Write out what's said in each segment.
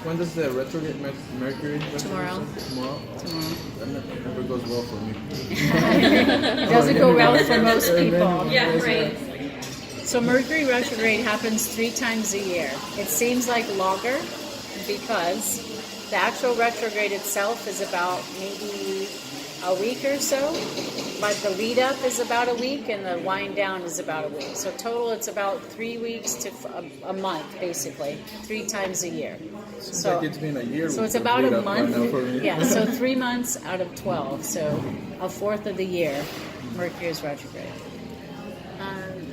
When does the retrograde Mercury? Tomorrow. Tomorrow. That never goes well for me. It doesn't go well for most people. Yeah, right. So Mercury retrograde happens 3 times a year. It seems like longer because the actual retrograde itself is about maybe a week or so, but the lead up is about a week and the wind down is about a week. So total it's about 3 weeks to a month, basically, 3 times a year. So it's been a year. So it's about a month. Right now for me. Yeah, so 3 months out of 12. So a fourth of the year, Mercury is retrograde.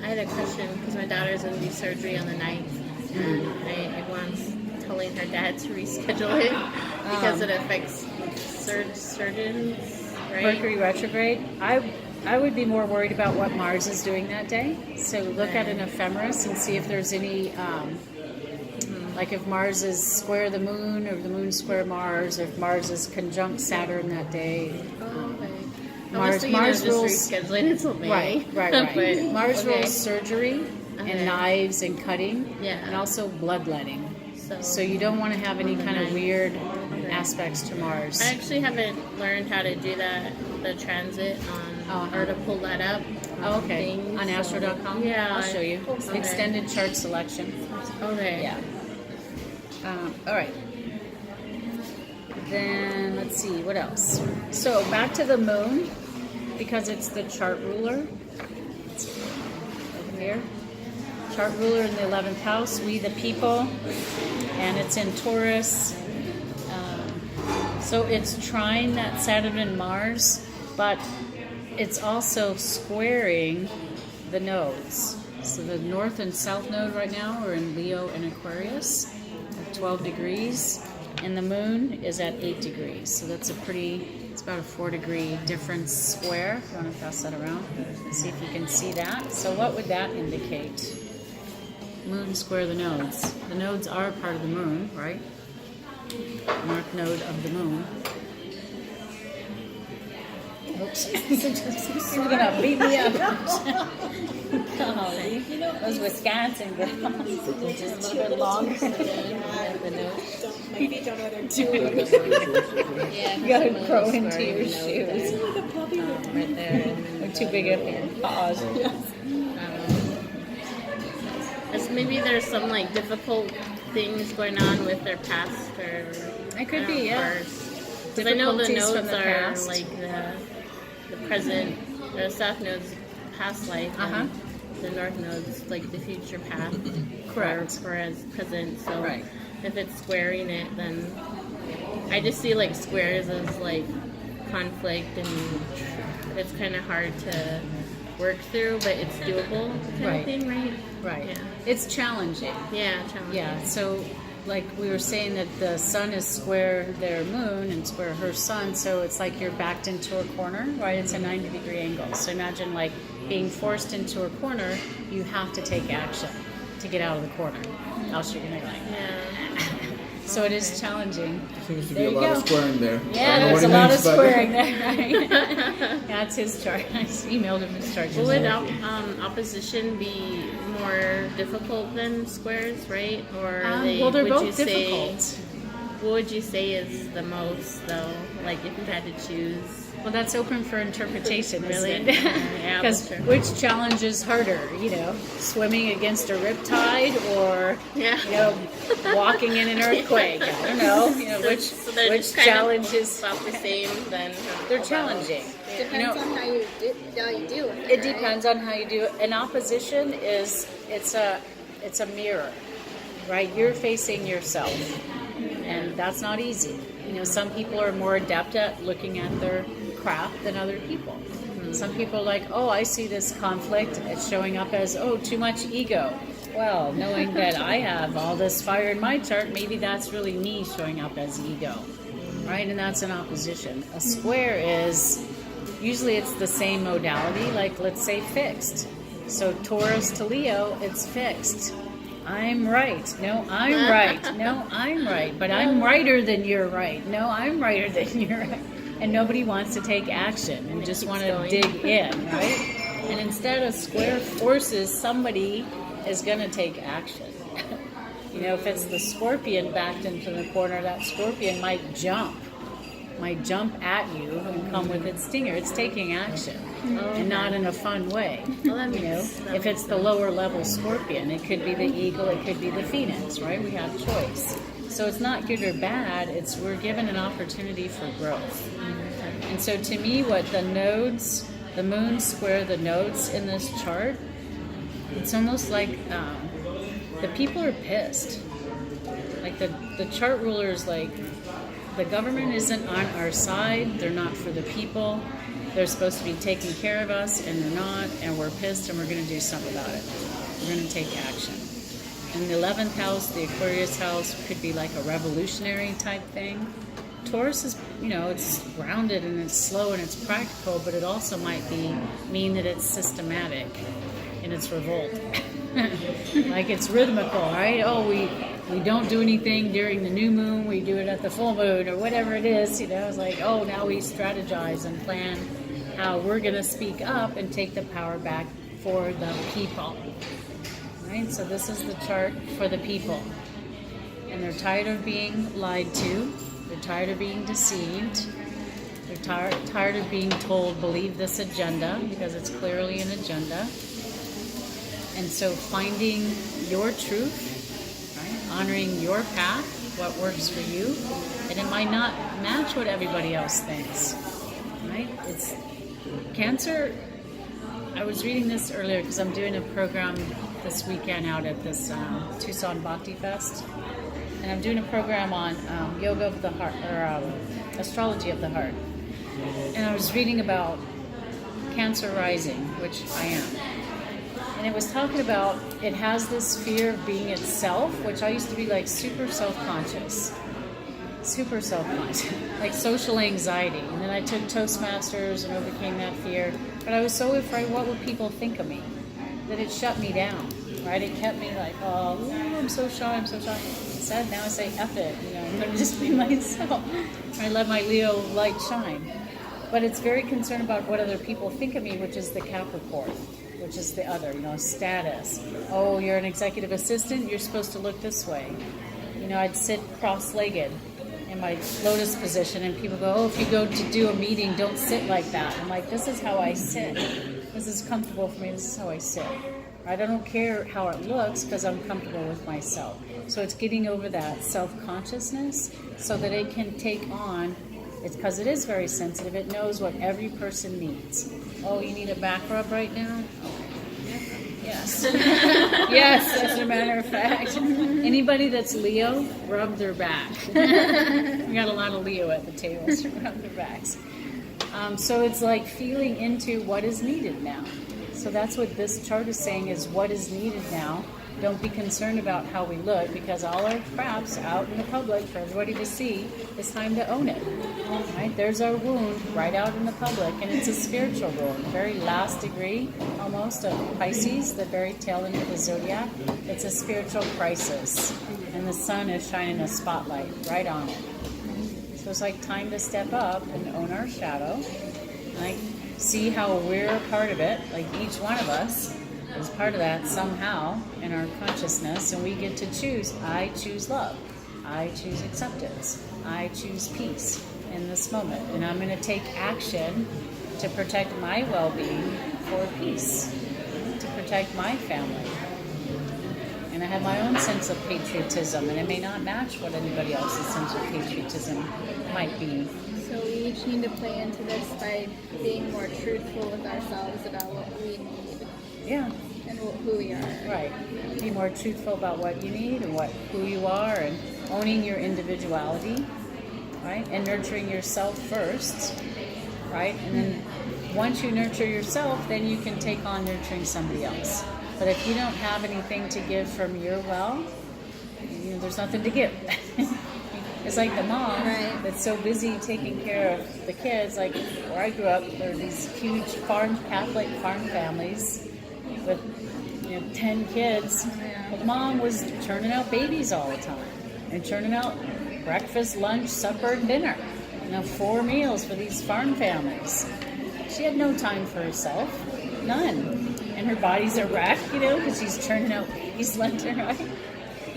I had a question because my daughter's going to do surgery on the 9th, and everyone's telling her dad to reschedule it because it affects surgeons, right? Mercury retrograde. I would be more worried about what Mars is doing that day. So look at an ephemeris and see if there's any, like if Mars is square the moon or the moon square Mars, or if Mars is conjunct Saturn that day. Mars rules rescheduling until May. Right. But, Mars rules surgery and knives and cutting, Yeah. and also bloodletting. So you don't want to have any kind of weird aspects to Mars. I actually haven't learned how to do that, the transit on, or to pull that up. Oh, okay. Things, On Astro.com? Yeah. I'll show you. Okay. Extended chart selection. Okay. Yeah. All right. Then let's see, what else? So back to the moon, because it's the chart ruler. Over here. Chart ruler in the 11th house, we the people, and it's in Taurus. So it's trine that Saturn and Mars, but it's also squaring the nodes. So the north and south node right now are in Leo and Aquarius at 12 degrees, and the moon is at 8 degrees. So that's it's about a 4-degree difference square. If you want to pass that around, see if you can see that. So what would that indicate? Moon square the nodes. The nodes are part of the moon, right? North node of the moon. Oops. You're gonna beat me up. Golly. Those Wisconsin girls. Just a little bit longer than the nose. My feet don't know they're too. Yeah. You gotta grow into your shoes. Right there. They're too big up your paws. Maybe there's some like difficult things going on with their past, or It could be, yeah. Because I know the Difficulties from nodes the are past. like the present, the south nodes past life, and the north nodes like the future path. Correct. Or as present. So Right. if it's squaring it, then I just see like squares as like conflict, and it's kind of hard to work through, but it's doable kind of thing, right? Right. Yeah. It's challenging. Yeah, challenging. Yeah, so like we were saying that the sun is square their moon and square her sun, so it's like you're backed into a corner, right? It's a 90-degree angle. So imagine like being forced into a corner, you have to take action to get out of the corner. Else you're going to like... So it is challenging. Seems to be a lot of squaring there. Yeah, there's a lot of squaring there, right? That's his chart. I just emailed him his chart. Would opposition be more difficult than squares, right? Or well, they're both difficult. What would you say is the most, though? Like if you had to choose? Well, that's open for interpretation, Really? isn't it? Yeah, Because that's true. which challenge is harder, swimming against a riptide or, walking in an earthquake? I don't know. Which challenge is about the same? Then they're challenging. Depends on how you do it. It depends on how you do it. An opposition it's a mirror, right? You're facing yourself, and that's not easy. Some people are more adept at looking at their crap than other people. Some people are like, oh, I see this conflict. It's showing up as, too much ego. Well, knowing that I have all this fire in my chart, maybe that's really me showing up as ego, right? And that's an opposition. A square is, usually it's the same modality, like let's say fixed. So Taurus to Leo, it's fixed. I'm right. No, I'm right. No, I'm right. But I'm righter than you're right. No, I'm righter than you're right. And nobody wants to take action and just want to dig in, right? And instead, a square forces somebody is going to take action. You know, if it's the scorpion backed into the corner, that scorpion might jump at you and come with its stinger. It's taking action, and not in a fun way. Well, that You know, makes- that if makes it's the sense. lower level scorpion, it could be the eagle, it could be the phoenix, right? We have choice. So it's not good or bad, it's we're given an opportunity for growth. And so to me, what the nodes, the moon square the nodes in this chart, it's almost like the people are pissed. Like the chart ruler is like, the government isn't on our side, they're not for the people, they're supposed to be taking care of us, and they're not, and we're pissed, and we're going to do something about it. We're going to take action. And the 11th house, the Aquarius house, could be like a revolutionary type thing. Taurus is, you know, it's grounded and it's slow and it's practical, but it also might mean that it's systematic in its revolt. Like it's rhythmical, right? Oh, we don't do anything during the new moon, we do it at the full moon or whatever it is, you know. It's like, oh, now we strategize and plan how we're going to speak up and take the power back for the people. Right? So this is the chart for the people. And they're tired of being lied to. They're tired of being deceived. They're tired of being told, believe this agenda, because it's clearly an agenda. And so finding your truth, right? Honoring your path, what works for you, and it might not match what everybody else thinks, right? It's Cancer. I was reading this earlier because I'm doing a program this weekend out at this Tucson Bhakti Fest. And I'm doing a program on yoga of the heart, or astrology of the heart. And I was reading about Cancer rising, which I am. And it was talking about, it has this fear of being itself, which I used to be like super self-conscious, like social anxiety. And then I took Toastmasters and overcame that fear. But I was so afraid, what would people think of me? That it shut me down, right? It kept me like, oh, ooh, I'm so shy. Instead, now I say, F it, you know, I'm going to just be myself. I let my Leo light shine. But it's very concerned about what other people think of me, which is the Capricorn, which is the other, you know, status. Oh, you're an executive assistant, you're supposed to look this way. You know, I'd sit cross-legged in my lotus position, and people go, oh, if you go to do a meeting, don't sit like that. I'm like, this is how I sit. This is comfortable for me, this is how I sit. Right? I don't care how it looks because I'm comfortable with myself. So it's getting over that self-consciousness so that it can take on, it's because it is very sensitive, it knows what every person needs. Oh, you need a back rub right now? Okay. Yes. Yes, as a matter of fact. Anybody that's Leo, rub their back. We got a lot of Leo at the table, so rub their backs. So it's like feeling into what is needed now. So that's what this chart is saying, is what is needed now. Don't be concerned about how we look, because all our crap's out in the public for everybody to see. It's time to own it. Right? There's our wound right out in the public, and it's a spiritual wound, very last degree almost of Pisces, the very tail end of the zodiac. It's a spiritual crisis, and the sun is shining a spotlight right on it. So it's like time to step up and own our shadow, like see how we're a part of it, like each one of us is part of that somehow in our consciousness, and we get to choose. I choose love. I choose acceptance. I choose peace in this moment, and I'm going to take action to protect my well-being for peace, to protect my family. And I have my own sense of patriotism, and it may not match what anybody else's sense of patriotism might be. So we each need to play into this by being more truthful with ourselves about what we need Yeah, and who we are. right. Be more truthful about what you need and who you are, and owning your individuality, right? And nurturing yourself first, right? And then once you nurture yourself, then you can take on nurturing somebody else. But if you don't have anything to give from your well, you know, there's nothing to give. It's like the mom that's so busy taking care of the kids. Like where I grew up, there were these huge Catholic farm families with 10 kids. But the mom was churning out babies all the time and churning out breakfast, lunch, supper, and dinner. 4 meals for these farm families. She had no time for herself, none. And her body's a wreck, because she's churning out babies left and right.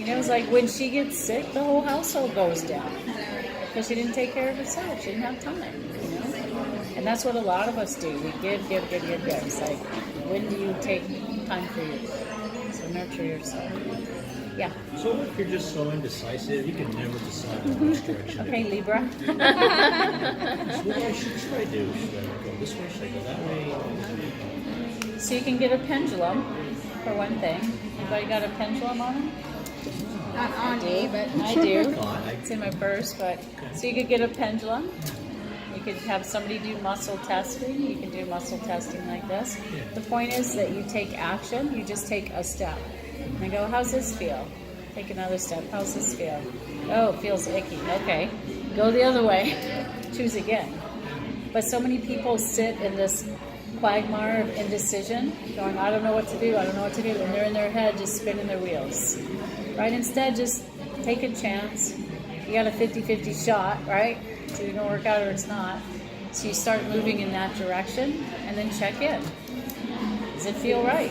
You know, it's like when she gets sick, the whole household goes down because she didn't take care of herself. She didn't have time, you know. And that's what a lot of us do. We give. It's like, when do you take time for you? So nurture yourself. Yeah. So if you're just so indecisive, you can never decide on which direction to Okay, go. Libra. So what should I do? Should I go this way? Should I go that way? So you can get a pendulum, for one thing. Anybody got a pendulum on them? Not on me, but I do. God, It's in my purse, but so you could get a pendulum. You could have somebody do muscle testing. You can do muscle testing like this. The point is that you take action. You just take a step. And go, how's this feel? Take another step. How's this feel? Oh, it feels icky. Okay. Go the other way. Choose again. But so many people sit in this quagmire of indecision, going, I don't know what to do, I don't know what to do. And they're in their head just spinning their wheels. Right? Instead, just take a chance. You got a 50-50 shot, right? It's either going to work out or it's not. So you start moving in that direction and then check in. Does it feel right?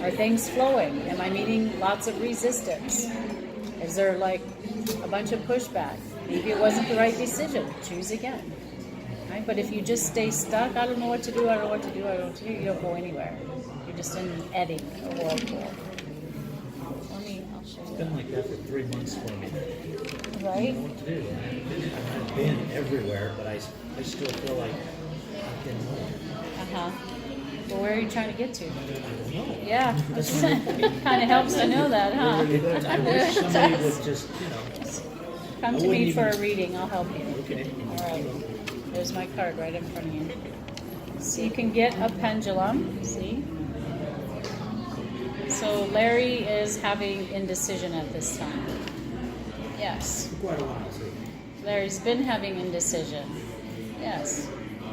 Are things flowing? Am I meeting lots of resistance? Is there like a bunch of pushback? Maybe it wasn't the right decision. Choose again. Right? But if you just stay stuck, I don't know what to do, I don't know what to do, I don't know what to do, you don't go anywhere. You're just in an eddy, a whirlpool. I'll show It's you. been like that for 3 months for me. I don't Right? know what to do. I've been everywhere, but I still feel like I've been nowhere. Uh-huh. Well, where are you trying to get to? I don't know. Yeah, kind of helps to know that, huh? I wish somebody would just, Come to me for a reading, I'll help you. okay. All right. There's my card right in front of you. So you can get a pendulum, see? So Larry is having indecision at this time. Yes. For quite a while, too. Larry's been having indecision. Yes.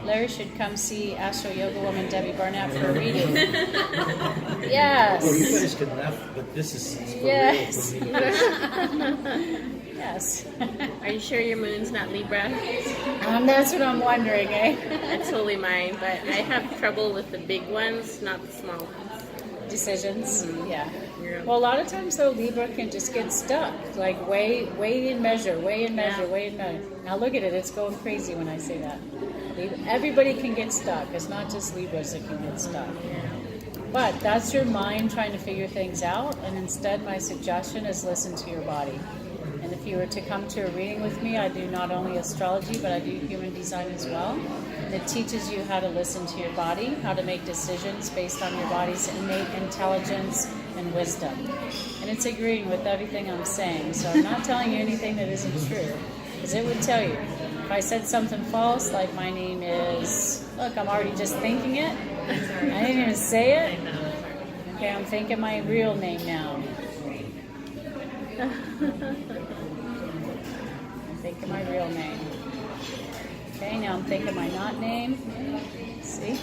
Larry should come see Astro Yoga Woman Debbie Barnett for a reading. Yes. Well, you guys can laugh, but this is for Yes. real for me. Yes. Are you sure your moon's not Libra? That's what I'm wondering, eh? That's totally mine, but I have trouble with the big ones, not the small ones. Decisions. Yeah. Yeah. Well, a lot of times though, Libra can just get stuck. Like weigh and measure, weigh and measure, Yeah. weigh and measure. Now look at it; it's going crazy when I say that. Everybody can get stuck. It's not just Libras that can get stuck. But that's your mind trying to figure things out. And instead, my suggestion is listen to your body. And if you were to come to a reading with me, I do not only astrology, but I do human design as well. And it teaches you how to listen to your body, how to make decisions based on your body's innate intelligence and wisdom. And it's agreeing with everything I'm saying. So I'm not telling you anything that isn't true, because it would tell you. If I said something false, like my name is, look, I'm already just thinking it. I didn't even say it. Okay, I'm thinking my real name now. I'm thinking my real name. Okay, now I'm thinking my not name. See?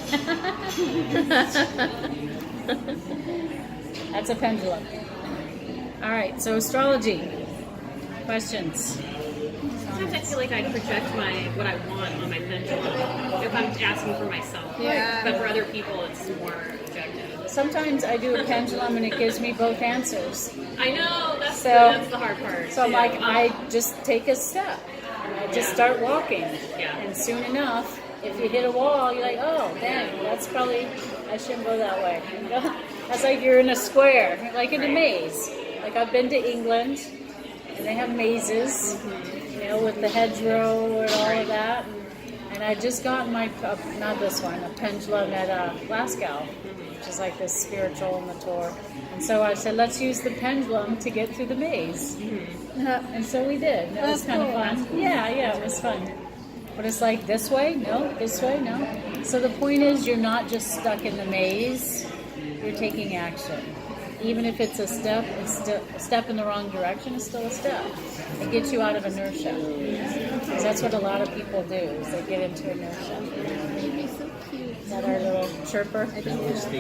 That's a pendulum. All right, so astrology. Questions? Sometimes I feel like I project what I want on my pendulum if I'm asking for myself. Yeah. But for other people, it's more objective. Sometimes I do a pendulum and it gives me both answers. I know that's So- the hard part. So I'm too. like, I just take a step. I just start walking. Yeah. And soon enough, if you hit a wall, you're like, oh, dang, that's probably, I shouldn't go that way. You know? That's like you're in a square, like in a maze. Like I've been to England, and they have mazes, you know, with the hedgerow and all of that. And I just got my, not this one, a pendulum at Glasgow, which is like this spiritual on the tour. And so I said, let's use the pendulum to get through the maze. And so we did. And it was kind of fun. Yeah, it was fun. But it's like, this way? No. This way? No. So the point is, you're not just stuck in the maze. You're taking action. Even if it's a step, it's still a step in the wrong direction. It's still a step. It gets you out of inertia. Because that's what a lot of people do, is they get into inertia. Baby's so cute. Is that our little chirper?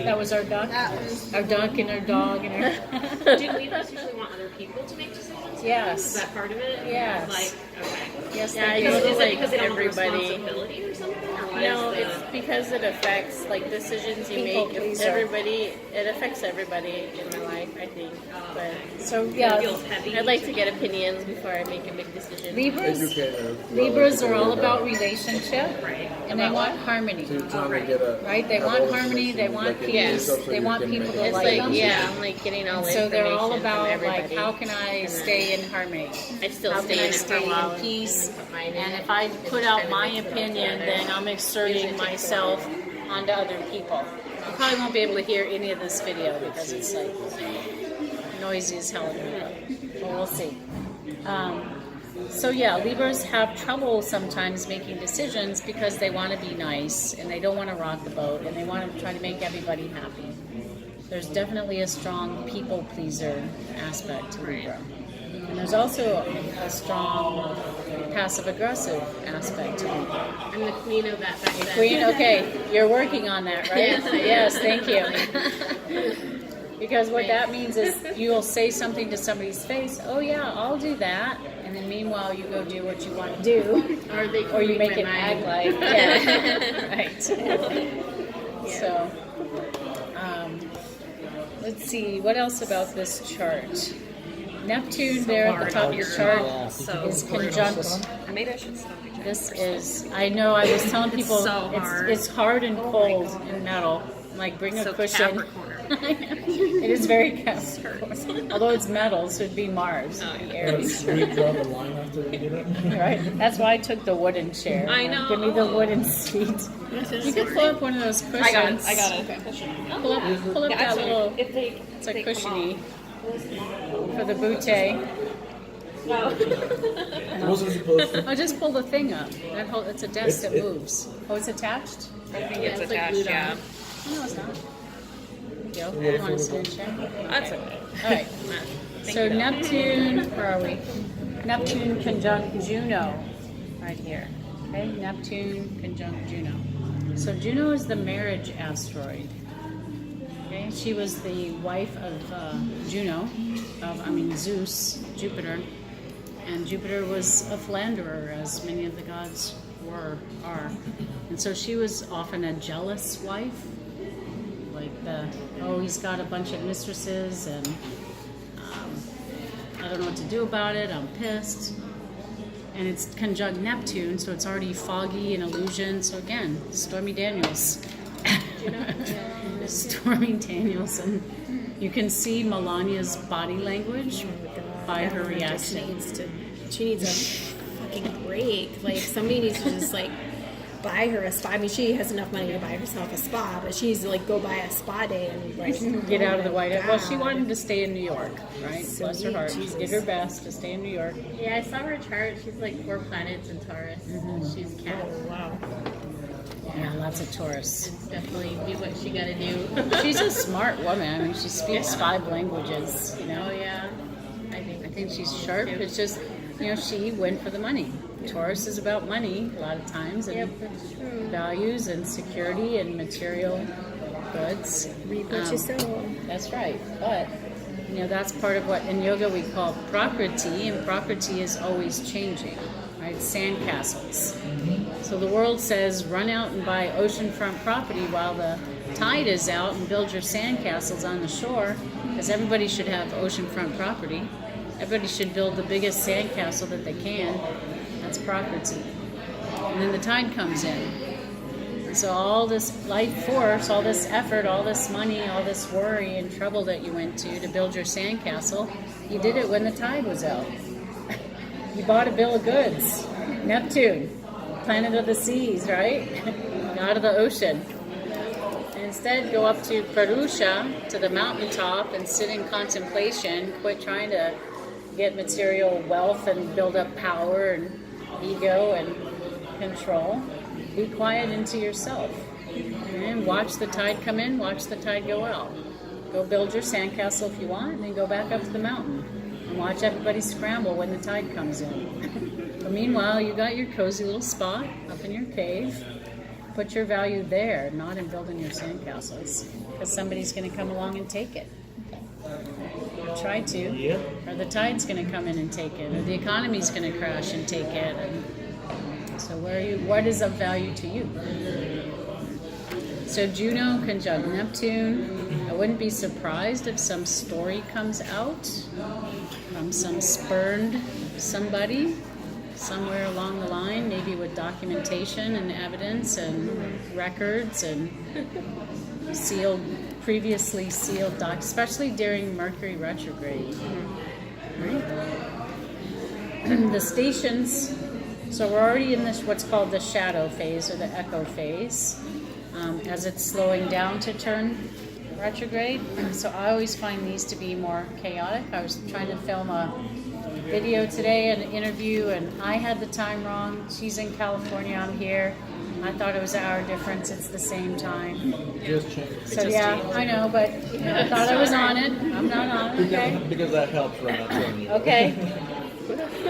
That was our duck? That was Our duck and our dog and our... Do Libras usually want other people to make decisions? Is Yes. that part of it? Yes. Like, okay. Yes, Yeah, they I do. feel Is it like because they don't have everybody. responsibility or something? Or what No, is the... it's because it affects like decisions you People make. pleaser. Everybody, it affects everybody in my life, I think. But So It yeah, feels heavy. I'd like to get opinions before I make a big decision. Libras. Educator. Libras are all about relationship, Right. and they want harmony. So you're trying to get a Right? They have want all the harmony. They information, want like, in peace. yourself so They you want can people make to a It's like like, them. yeah, I'm like getting all the So they're all information from about like, everybody. how can I And then stay in harmony? I still How stay can I in it for stay a while in peace? and put mine in And it. if I It put just out kinda my mix it all opinion, together. then I'm exerting myself onto other people. You probably won't be able to hear any of this video because it's like noisy as hell in here. But we'll see. So yeah, Libras have trouble sometimes making decisions because they want to be nice and they don't want to rock the boat and they want to try to make everybody happy. There's definitely a strong people pleaser aspect to Libra. And there's also a strong passive aggressive aspect to Libra. I'm the queen of that back then. Queen, okay, you're working on that, right? Yes, I am. Yes, thank you. Because what that means is you'll say something to somebody's face, oh yeah, I'll do that. And then meanwhile you go do what you want to do. Or they Or you read make my it mind. act like, yeah, right. So, let's see, what else about this chart? Neptune there at the top of your chart is conjunct. Maybe I should stop each This is, I know, I was telling people so hard. it's hard and cold in metal. Like, bring a So cushion. Capricorn. It is very Capricorn. Although it's metal, so it'd be Mars, it'd be Aries. Should we draw the line after we get it? Right? That's why I took the wooden chair. I know. Give me the wooden seat. You could pull up one of those cushions. I got it. Pull up Yeah, that actually, little, if they, it's a they come cushiony off. for the bootay. Oh. It wasn't supposed to. Oh, just pull the thing up. That whole, it's a desk that It- moves. Oh, it's attached? I think Yeah, it's it's like attached, glued on. yeah. Oh, no, it's not. There you go. You want to sit in chair? That's okay. All right. So Neptune, where are we? Neptune conjunct Juno, right here. Okay, Neptune conjunct Juno. So Juno is the marriage asteroid. Okay, she was the wife of Zeus, Jupiter, and Jupiter was a philanderer, as many of the gods are, and so she was often a jealous wife. Like he's got a bunch of mistresses and I don't know what to do about it, I'm pissed. And it's conjunct Neptune, so it's already foggy and illusion. So again, Stormy Daniels. Stormy Daniels. And you can see Melania's body language by her reaction. She needs a fucking break. Like, somebody needs to just, like, buy her a spa. I mean, she has enough money to buy herself a spa, but she needs to, like, go buy a spa day and, like, Get out of the oh White my House. Well, she God. wanted to stay in New York, right? So Bless her heart. Jesus. She did her best to stay in New York. Yeah, I saw her chart. She's like 4 planets in Taurus. She's cat. Oh, wow. Yeah, lots of Taurus. It's definitely be what she gotta do. She's a smart woman. I mean, she speaks 5 languages, you know? Oh yeah. I think she's sharp. It's just, she went for the money. Taurus is about money a lot of times, and Yep, that's true. values and security and material goods. Reap what you sow. That's right. But, that's part of what in yoga we call prakriti, and prakriti is always changing, right? Sandcastles. So the world says run out and buy oceanfront property while the tide is out and build your sandcastles on the shore, because everybody should have oceanfront property. Everybody should build the biggest sandcastle that they can. That's Prakriti. And then the tide comes in. And so all this life force, all this effort, all this money, all this worry and trouble that you went to build your sandcastle, you did it when the tide was out. You bought a bill of goods. Neptune, planet of the seas, right? God of the ocean. And instead, go up to Purusha, to the mountaintop, and sit in contemplation. Quit trying to get material wealth and build up power and ego and control. Be quiet into yourself. And watch the tide come in, watch the tide go out. Go build your sandcastle if you want, and then go back up to the mountain. And watch everybody scramble when the tide comes in. But meanwhile, you got your cozy little spot up in your cave. Put your value there, not in building your sandcastles, because somebody's going to come along and take it. try to. Yep. Or the tide's going to come in and take it, or the economy's going to crash and take it. And so what is of value to you? So Juno conjunct Neptune. I wouldn't be surprised if some story comes out from some spurned somebody somewhere along the line, maybe with documentation and evidence and records and previously sealed docs, especially during Mercury retrograde. Right? The stations, so we're already in this what's called the shadow phase or the echo phase, as it's slowing down to turn retrograde. So I always find these to be more chaotic. I was trying to film a video today, an interview, and I had the time wrong. She's in California, I'm here. I thought it was an hour difference. It's the same time. Just changed. So yeah, I know, but I thought I was on it. I'm not on it, okay? Because that helps right now. telling you. Okay.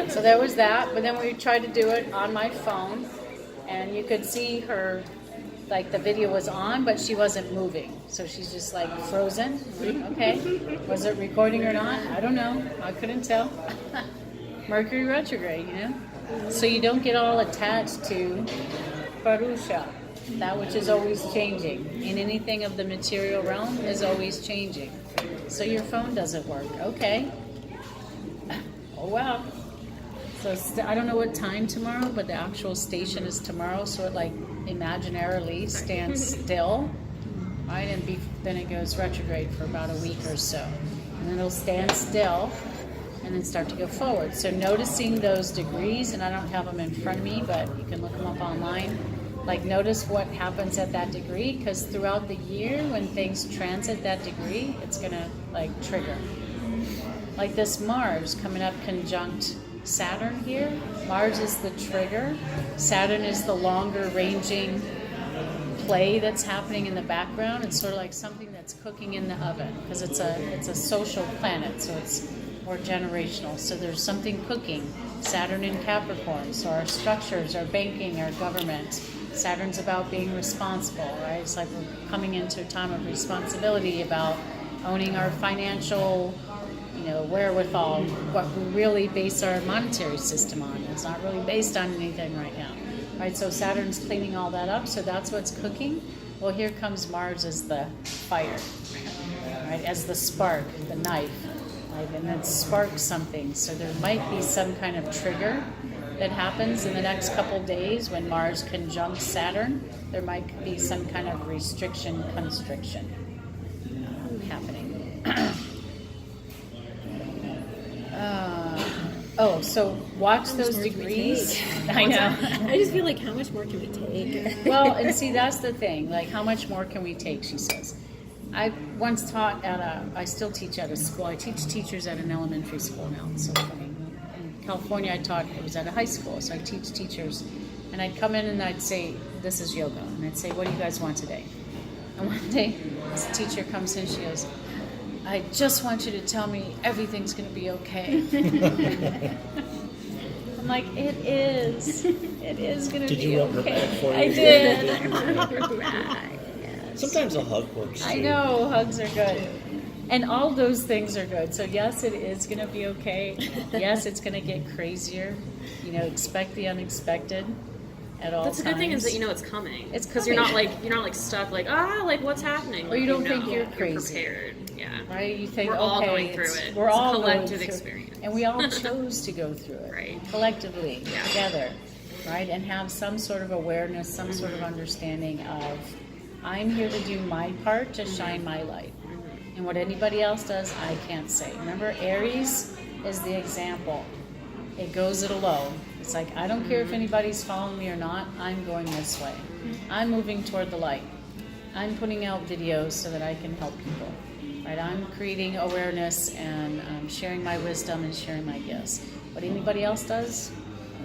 So there was that, but then we tried to do it on my phone, and you could see her, like the video was on, but she wasn't moving. So she's just like frozen. Okay. Was it recording or not? I don't know. I couldn't tell. Mercury retrograde, you know? So you don't get all attached to Parusha, that which is always changing. And anything of the material realm is always changing. So your phone doesn't work. Okay. Oh, wow. So I don't know what time tomorrow, but the actual station is tomorrow. So it like imaginarily stands still, right? And then it goes retrograde for about a week or so. And then it'll stand still and then start to go forward. So noticing those degrees, and I don't have them in front of me, but you can look them up online. Like notice what happens at that degree, because throughout the year when things transit that degree, it's gonna like trigger. Like this Mars coming up conjunct Saturn here. Mars is the trigger. Saturn is the longer ranging play that's happening in the background. It's sort of like something that's cooking in the oven, because it's a social planet, so it's more generational. So there's something cooking. Saturn in Capricorn, so our structures, our banking, our government. Saturn's about being responsible, right? It's like we're coming into a time of responsibility about owning our financial, wherewithal, what we really base our monetary system on. It's not really based on anything right now, right? So Saturn's cleaning all that up, so that's what's cooking. Well, here comes Mars as the fire, right? As the spark, the knife, right? And that sparks something. So there might be some kind of trigger that happens in the next couple days when Mars conjuncts Saturn. There might be some kind of restriction, constriction happening. So watch those degrees. I know. I just feel like, how much more can we take? Well, and see, that's the thing. Like, how much more can we take, she says. I once taught I still teach at a school. I teach teachers at an elementary school now. It's so funny. In California, it was at a high school. So I teach teachers. And I'd come in and I'd say, this is yoga. And I'd say, what do you guys want today? And one day, this teacher comes in, she goes, I just want you to tell me everything's going to be okay. I'm like, it is. It is going to be okay. Did you rub her back for you? I did. Sometimes a hug works too. I know, hugs are good. And all those things are good. So yes, it is going to be okay. Yes, it's going to get crazier. Expect the unexpected at all times. That's a good thing, is that it's coming. It's because you're not stuck like what's happening. Or you don't think you're crazy. You're prepared. Yeah. Right? You think, we're all going through it. We're it's all a collective going through experience. And we all chose to go through it. Right. Collectively, together. Right? And have some sort of awareness, some sort of understanding of, I'm here to do my part to shine my light. And what anybody else does, I can't say. Remember, Aries is the example. It goes it alone. It's like, I don't care if anybody's following me or not, I'm going this way. I'm moving toward the light. I'm putting out videos so that I can help people. Right? I'm creating awareness and sharing my wisdom and sharing my gifts. What anybody else does,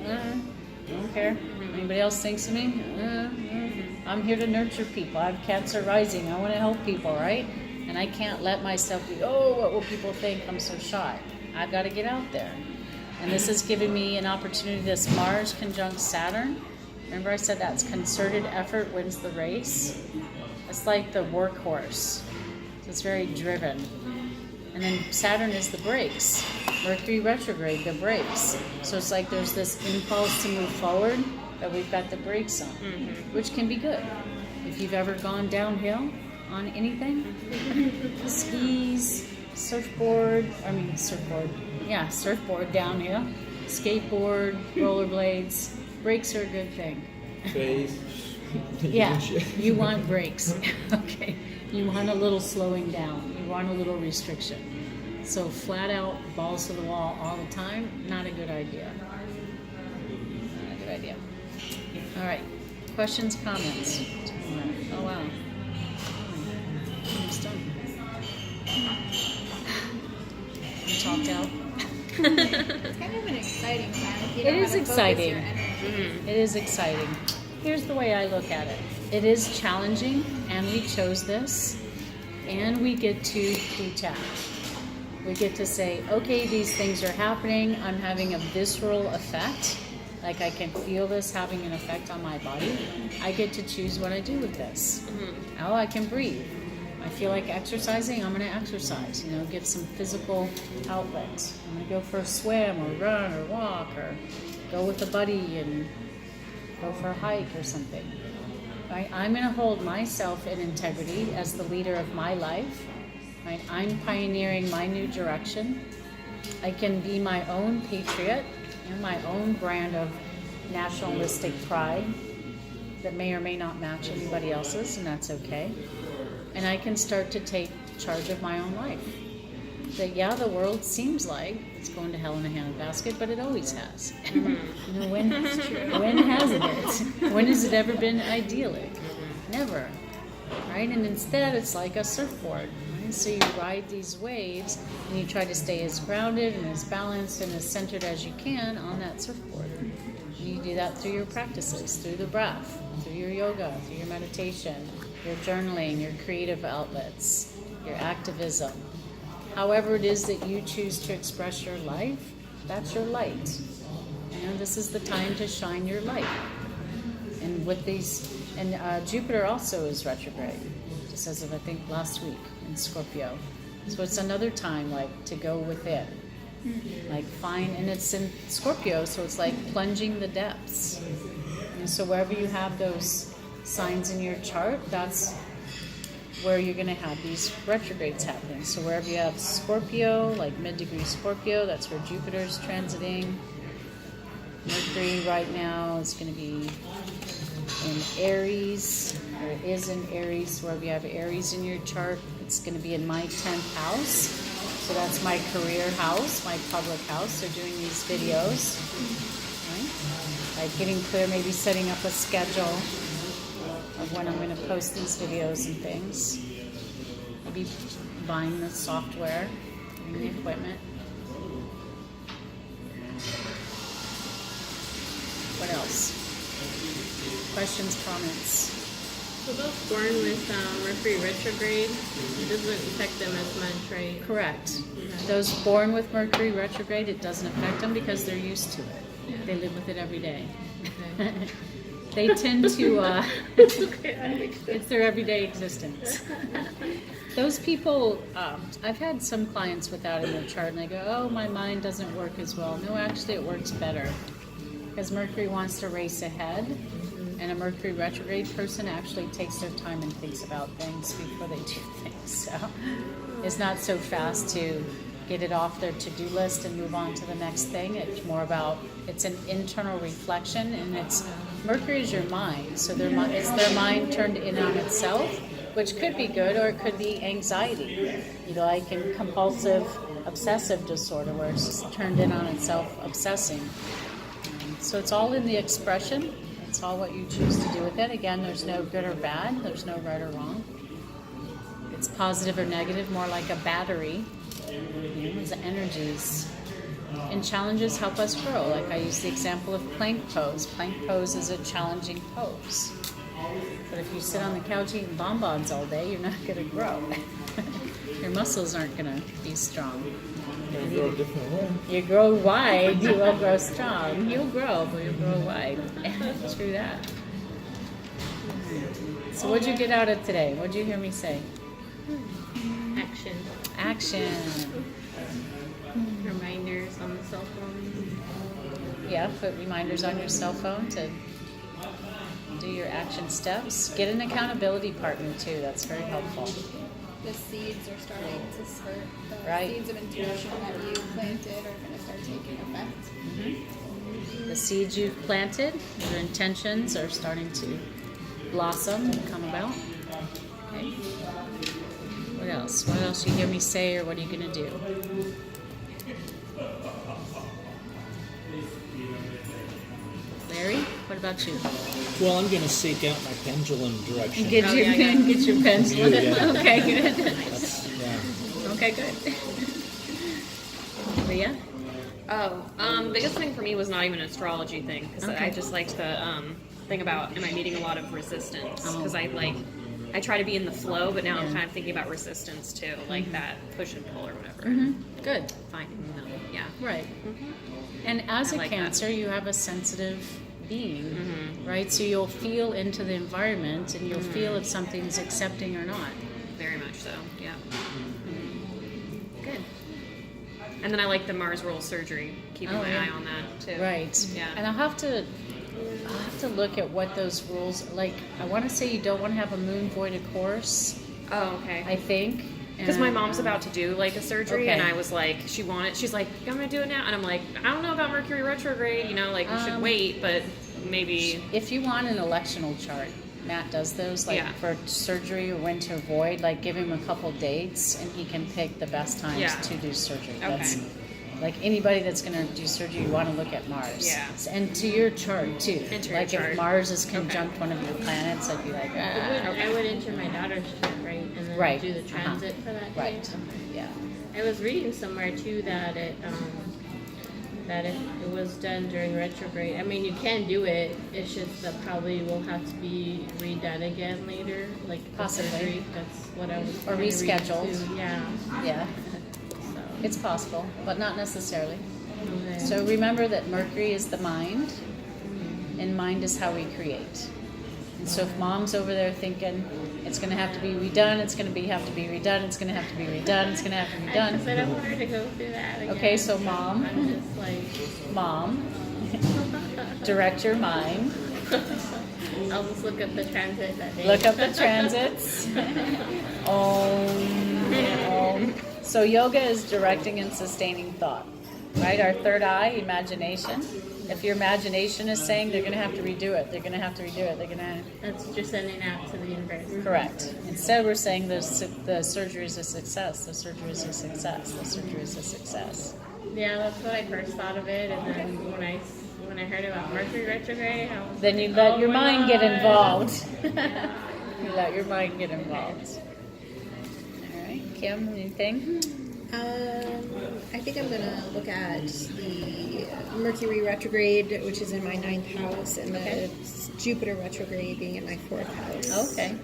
I don't care. Anybody else thinks of me, I'm here to nurture people. I have Cancer rising. I want to help people, right? And I can't let myself be, what will people think? I'm so shy. I've got to get out there. And this has given me an opportunity, this Mars conjunct Saturn. Remember I said that's concerted effort wins the race? It's like the workhorse. So it's very driven. And And then Saturn is the brakes. Mercury retrograde, the brakes. So it's like there's this impulse to move forward, but we've got the brakes on, which can be good. If you've ever gone downhill on anything, skis, surfboard downhill, skateboard, rollerblades, brakes are a good thing. Phase. Yeah, you want brakes. Okay. You want a little slowing down. You want a little restriction. So flat out, balls to the wall all the time, not a good idea. Not a good idea. All right. Questions, comments? Oh, wow. Almost done. I'm talked out. It's kind of an exciting time. If you It know is how to focus exciting. your energy. It is exciting. Here's the way I look at it. It is challenging, and we chose this, and we get to detach. We get to say, okay, these things are happening. I'm having a visceral effect. Like I can feel this having an effect on my body. I get to choose what I do with this. Oh, I can breathe. I feel like exercising, I'm going to exercise, give some physical outlet. I'm going to go for a swim or run or walk or go with a buddy and go for a hike or something. Right? I'm going to hold myself in integrity as the leader of my life. Right? I'm pioneering my new direction. I can be my own patriot and my own brand of nationalistic pride that may or may not match anybody else's, and that's okay. And I can start to take charge of my own life. That, yeah, the world seems like it's going to hell in a handbasket, but it always has. When hasn't it? When has it ever been idyllic? Never. Right? And instead, it's like a surfboard. Right? So you ride these waves, and you try to stay as grounded and as balanced and as centered as you can on that surfboard. And you do that through your practices, through the breath, through your yoga, through your meditation, your journaling, your creative outlets, your activism. However it is that you choose to express your life, that's your light. This is the time to shine your light. And with these, and Jupiter also is retrograde, just as of I think last week in Scorpio. So it's another time like to go within, like find, and it's in Scorpio, so it's like plunging the depths. And so wherever you have those signs in your chart, that's where you're going to have these retrogrades happening. So wherever you have Scorpio, like mid-degree Scorpio, that's where Jupiter's transiting. Mercury right now is going to be in Aries, or it is in Aries. Wherever you have Aries in your chart, it's going to be in my 10th house. So that's my career house, my public house. So doing these videos, right? Like getting clear, maybe setting up a schedule of when I'm going to post these videos and things. Maybe buying the software, getting the equipment. What else? Questions, comments? So those born with Mercury retrograde, it doesn't affect them as much, right? Correct. Those born with Mercury retrograde, it doesn't affect them because they're used to it. Yeah. They live with it every day. Okay. They tend to, it's their everyday existence. Those people, I've had some clients with that in their chart, and they go, oh, my mind doesn't work as well. No, actually it works better. Because Mercury wants to race ahead, and a Mercury retrograde person actually takes their time and thinks about things before they do things. So it's not so fast to get it off their to-do list and move on to the next thing. It's more about, it's an internal reflection, and it's, Mercury is your mind, so it's their mind turned in on itself, which could be good, or it could be anxiety, like in compulsive obsessive disorder, where it's just turned in on itself, obsessing. So it's all in the expression. It's all what you choose to do with it. Again, there's no good or bad. There's no right or wrong. It's positive or negative, more like a battery. The energies. And challenges help us grow. Like I use the example of plank pose. Plank pose is a challenging pose. But if you sit on the couch eating bonbons all day, you're not going to grow. Your muscles aren't going to be strong. You grow a different way. You grow wide, you will grow strong. You'll grow, but you'll grow wide. True that. So what'd you get out of today? What'd you hear me say? Action. action. Reminders on the cell phone. Yeah, put reminders on your cell phone to do your action steps. Get an accountability partner too. That's very helpful. The seeds are starting to spurt. The Right. seeds of intuition that you planted are going to start taking effect. The seeds you've planted, your intentions are starting to blossom and come about. Okay. What else? What else you hear me say, or what are you going to do? Larry, what about you? Well, I'm going to seek out my pendulum direction. Get your get your pencil. Yeah. Okay, good. That's, yeah. Okay, good. Leah? Biggest thing for me was not even an astrology thing, because Okay. I just liked the thing about, am I meeting a lot of resistance? Oh. Because I try to be in the flow, but now I'm Yeah. kind of thinking about resistance too, like that push and pull or whatever. Good. Finding them, yeah. Right. And as I a like that. Cancer, you have a sensitive being, right? So you'll feel into the environment and you'll feel if something's accepting or not. Very much so, yeah. Good. And then I like the Mars roll surgery, keeping Oh, my yeah. eye on that too. Right. Yeah. And I'll have to look at what those rules, like, I want to say you don't want to have a moon void of course, Oh, okay. I think. Because my And, mom's about to do like a surgery, Okay. and I was like, she's like, I'm gonna do it now, and I'm like, I don't know about Mercury retrograde, you know, like we should wait, but maybe. If you want an electional chart, Matt does those, like Yeah. for surgery or when to avoid, like give him a couple dates and he can pick the best times Yeah. to do surgery. Okay. That's, like anybody that's going to do surgery, you want to look at Mars. Yeah. And to your chart too. And to your like chart. if Mars is conjunct one of your planets, I'd be like, I would enter my daughter's chart, right? And then Right. do the transit for that day. Right. Yeah. I was reading somewhere too that that if it was done during retrograde, I mean you can do it. It's just that probably will have to be redone again later, like the Possibly. surgery. That's what I was. Or kinda reading, rescheduled. too. Yeah. Yeah. So. It's possible, but not necessarily. Okay. So remember that Mercury is the mind, and mind is how we create. And so if mom's over there thinking it's going to have to be redone, it's going to have to be redone, it's going to have to be redone, it's going to have to be Because I done. don't want her to go through that again. Okay, so mom, I'm just like, mom, direct your mind, I'll just look up the transit that day. look up the transits. So yoga is directing and sustaining thought, right? Our third eye, imagination. If your imagination is saying they're going to have to redo it, they're going to have to redo it, they're going to... That's what you're sending out to the universe. Correct. Instead, we're saying the surgery is a success, the surgery is a success, the surgery is a success. Yeah, that's what I first thought of it, and then when I heard about Mercury retrograde, I was Then you like, let oh your my mind get God. involved. You let your mind get involved. All right, Kim, anything? I think I'm going to look at the Mercury retrograde, which is in my 9th house, and the Jupiter retrograde being in my 4th house. Okay.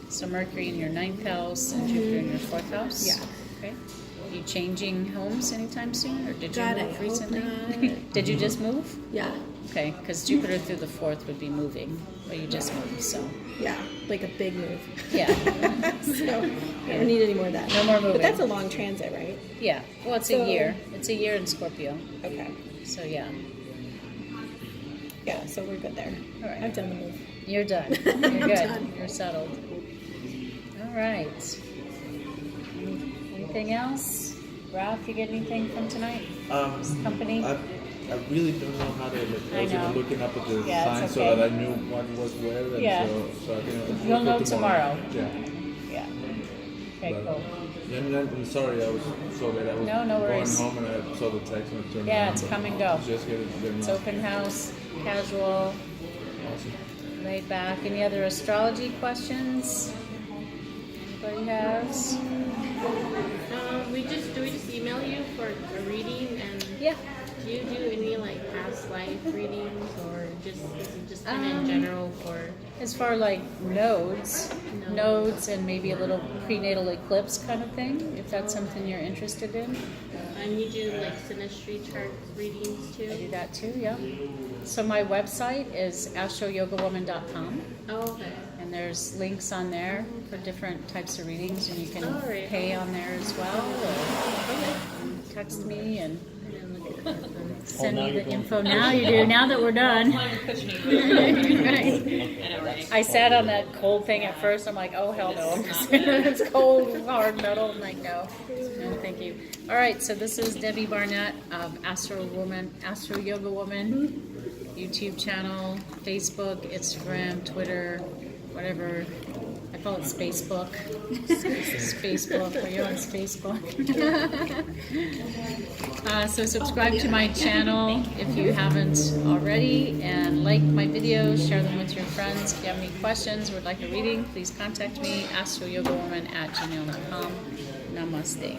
So Mercury in your 9th house and Jupiter in your 4th house? Yeah. Okay. Are you changing homes anytime soon, or did you God, I move hope recently? not. Did you just move? Yeah. Okay, because Jupiter through the 4th would be moving, but you just moved, so Yeah, like a big move. yeah. So I don't need any more of that. No more moving. But that's a long transit, right? Yeah, well, it's So- a year. It's a year in Scorpio, Okay. so yeah. Yeah, so we're good there. All right. I've done the move. You're done. You're good. Done. You're settled. All right. Anything else? Ralph, you get anything from tonight? Company? I really don't know how to. I was know. even looking up at the Yeah, it's signs so okay. that I knew what was where. And Yeah. so I can. You'll look know at tomorrow. Yeah. Yeah. Okay, But- cool. And I'm sorry, I was so late. I was No worries. going home and I saw the text and I turned Yeah, around, it's but come and go. Just get it. It's open house, casual, Awesome. laid back. Any other astrology questions? Anybody has? we just email you for a reading, and Yeah. do you do any like past life readings, or just is it just kind of in Um, general for? As far like nodes and maybe a little prenatal eclipse kind of thing, if that's something you're interested in. And you do like synastry chart readings I do too? that too, yeah. So my website is astroyogawoman.com, Oh, okay. and And there's links on there for different types of readings, and you can All right. pay on there as well. Or text me and send now me you're the going info. for Now you do. Now that we're done. Okay. I sat on that cold thing at first. I'm like, oh hell no! It's cold, hard metal. I'm like, no, thank you. All right, so this is Debbie Barnett of Astro Yoga Woman, YouTube channel, Facebook, Instagram, Twitter, whatever. I call it Spacebook. Spacebook. Are you on Spacebook? So subscribe to my channel if you haven't already, and like my videos, share them with your friends. If you have any questions or would like a reading, please contact me, astroyogawoman@gmail.com. Namaste.